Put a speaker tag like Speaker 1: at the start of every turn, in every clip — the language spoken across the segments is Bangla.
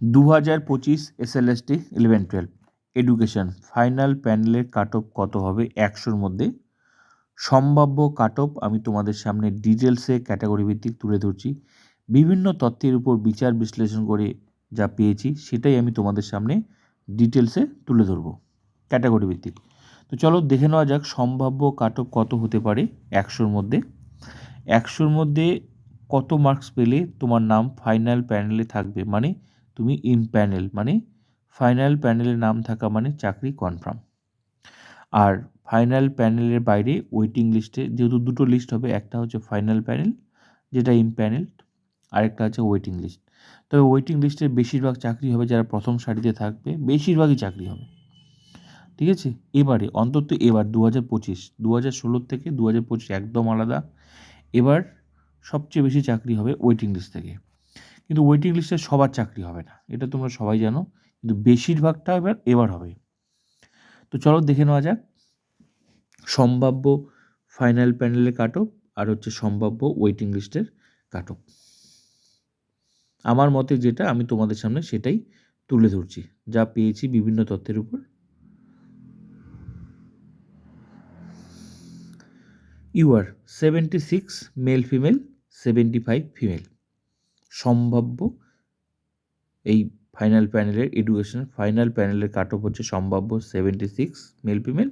Speaker 1: 2025 SLST 11-12 এডুকেশন ফাইনাল প্যানেলের কাট অফ কত হবে 100-র মধ্যে? সম্ভাব্য কাট অফ আমি তোমাদের সামনে ডিটেলসে ক্যাটাগরি ভিত্তিক তুলে ধরছি। বিভিন্ন তথ্যের উপর বিচার বিশ্লেষণ করে যা পেয়েছি সেটাই আমি তোমাদের সামনে ডিটেলসে তুলে ধরবো ক্যাটাগরি ভিত্তিক। তো চলো দেখে নেওয়া যাক সম্ভাব্য কাট অফ কত হতে পারে 100-র মধ্যে। 100-র মধ্যে কত মার্কস পেলে তোমার নাম ফাইনাল প্যানেলে থাকবে, মানে তুমি ইন প্যানেল, মানে ফাইনাল প্যানেলে নাম থাকা মানে চাকরি কনফার্ম। আর ফাইনাল প্যানেলের বাইরে ওয়েটিং লিস্টে যেহেতু দুটো লিস্ট হবে, একটা হচ্ছে ফাইনাল প্যানেল যেটা ইন প্যানেল, আরেকটা হচ্ছে ওয়েটিং লিস্ট। তবে ওয়েটিং লিস্টের বেশিরভাগ চাকরি হবে যারা প্রথম সারিতে থাকবে, বেশিরভাগই চাকরি হবে, ঠিক আছে। এবারে অন্তত এবার 2025, 2016 থেকে 2025 একদম আলাদা। এবার সবচেয়ে বেশি চাকরি হবে ওয়েটিং লিস্ট থেকে, কিন্তু ওয়েটিং লিস্টে সবার চাকরি হবে না, এটা তোমরা সবাই জানো, কিন্তু বেশিরভাগটা এবার হবে। তো চলো দেখে নেওয়া যাক সম্ভাব্য ফাইনাল প্যানেলের কাট অফ আর হচ্ছে সম্ভাব্য ওয়েটিং লিস্টের কাট অফ। আমার মতে যেটা আমি তোমাদের সামনে সেটাই তুলে ধরছি, যা পেয়েছি বিভিন্ন তথ্যের উপর। You are 76 male female, 75 female. সম্ভাব্য এই ফাইনাল প্যানেলের এডুকেশন ফাইনাল প্যানেলের কাট অফ হচ্ছে সম্ভাব্য 76 মেল ফিমেল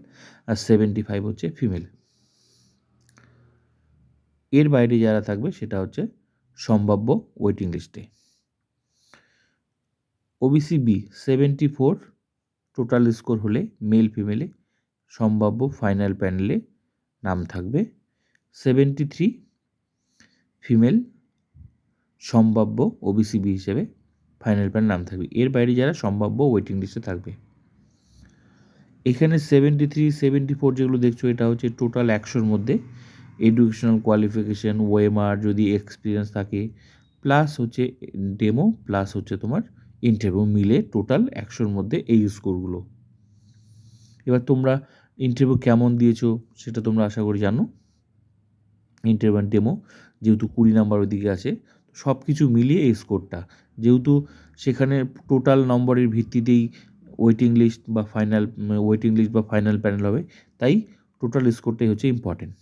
Speaker 1: আর 75 হচ্ছে ফিমেল। এর বাইরে যারা থাকবে সেটা হচ্ছে সম্ভাব্য ওয়েটিং লিস্টে। ওবিসি বি 74 টোটাল স্কোর হলে মেল ফিমেলে সম্ভাব্য ফাইনাল প্যানেলে নাম থাকবে। 73 ফিমেল সম্ভাব্য ওবিসি বি হিসেবে ফাইনাল প্যানেল নাম থাকবে। এর বাইরে যারা সম্ভাব্য ওয়েটিং লিস্টে থাকবে। এখানে 73, 74 যেগুলো দেখছো এটা হচ্ছে টোটাল 100-র মধ্যে এডুকেশনাল কোয়ালিফিকেশান, ওএমআর যদি এক্সপিরিয়েন্স থাকে, প্লাস হচ্ছে ডেমো, প্লাস হচ্ছে তোমার ইন্টারভিউ মিলে টোটাল 100-র মধ্যে এই স্কোরগুলো। এবার তোমরা ইন্টারভিউ কেমন দিয়েছো সেটা তোমরা আশা করি জানো। ইন্টারভিউ ডেমো যেহেতু 20 নাম্বার ওইদিকে আছে, সব কিছু মিলিয়ে এই স্কোরটা, যেহেতু সেখানে টোটাল নম্বরের ভিত্তিতেই ওয়েটিং লিস্ট বা ফাইনাল প্যানেল হবে, তাই টোটাল স্কোরটাই হচ্ছে important.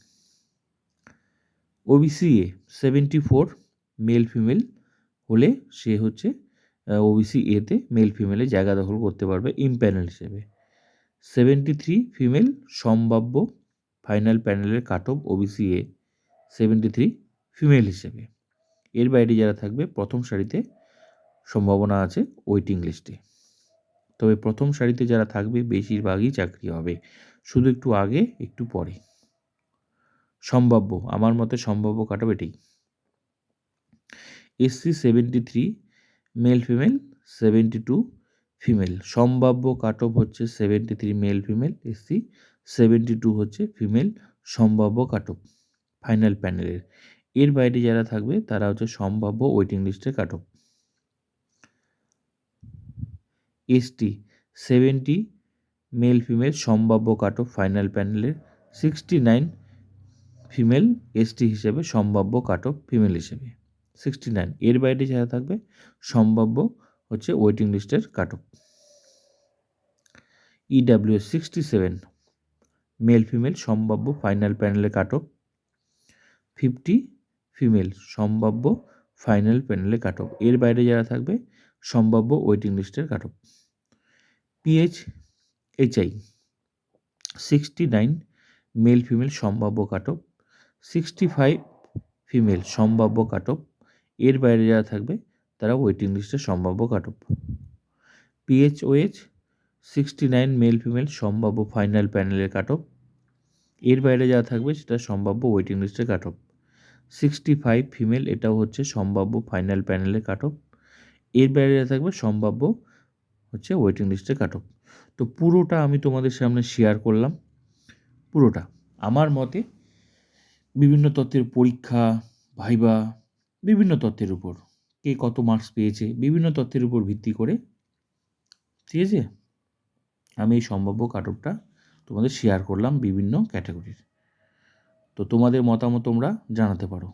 Speaker 1: OBC A 74 male female হলে সে হচ্ছে ওবিসি এতে মেল ফিমেলে জায়গা দখল করতে পারবে ইমপ্যানেল হিসেবে। 73 ফিমেল সম্ভাব্য ফাইনাল প্যানেলের cut off OBC A 73 female হিসেবে। এর বাইরে যারা থাকবে প্রথম সারিতে সম্ভাবনা আছে ওয়েটিং লিস্টে। তবে প্রথম সারিতে যারা থাকবে বেশিরভাগই চাকরি হবে, শুধু একটু আগে একটু পরে। সম্ভাব্য আমার মতে সম্ভাব্য কাট অফ এটাই। SC 73 male female, 72 female. সম্ভাব্য কাট অফ হচ্ছে 73 মেল ফিমেল এসসি, 72 হচ্ছে ফিমেল সম্ভাব্য কাট অফ ফাইনাল প্যানেলের। এর বাইরে যারা থাকবে তারা হচ্ছে সম্ভাব্য ওয়েটিং লিস্টের cut off. ST 70 male female সম্ভাব্য কাট অফ ফাইনাল প্যানেলের, 69 ফিমেল এসটি হিসেবে সম্ভাব্য কাট অফ ফিমেল হিসেবে 69। এর বাইরে যারা থাকবে সম্ভাব্য হচ্ছে ওয়েটিং লিস্টের cut off. EW 67 male female সম্ভাব্য ফাইনাল প্যানেলের কাট অফ, 50 ফিমেল সম্ভাব্য ফাইনাল প্যানেলের কাট অফ। এর বাইরে যারা থাকবে সম্ভাব্য ওয়েটিং লিস্টের cut off. PHI 69 male female সম্ভাব্য কাট অফ, 65 ফিমেল সম্ভাব্য কাট অফ। এর বাইরে যারা থাকবে তারা ওয়েটিং লিস্টের সম্ভাব্য কাট অফ। পিএইচওএইচ 69 মেল ফিমেল সম্ভাব্য ফাইনাল প্যানেলের কাট অফ। এর বাইরে যারা থাকবে সেটা সম্ভাব্য ওয়েটিং লিস্টের কাট অফ। 65 ফিমেল এটাও হচ্ছে সম্ভাব্য ফাইনাল প্যানেলের কাট অফ। এর বাইরে যারা থাকবে সম্ভাব্য হচ্ছে ওয়েটিং লিস্টের কাট অফ। তো পুরোটা আমি তোমাদের সামনে শেয়ার করলাম। পুরোটা আমার মতে বিভিন্ন তথ্যের পরীক্ষা, ভাইবা, বিভিন্ন তথ্যের উপর কে কত মার্কস পেয়েছে বিভিন্ন তথ্যের উপর ভিত্তি করে, ঠিক আছে, আমি এই সম্ভাব্য কাট অফটা তোমাদের শেয়ার করলাম বিভিন্ন ক্যাটাগরির। তো তোমাদের মতামত তোমরা জানাতে পারো।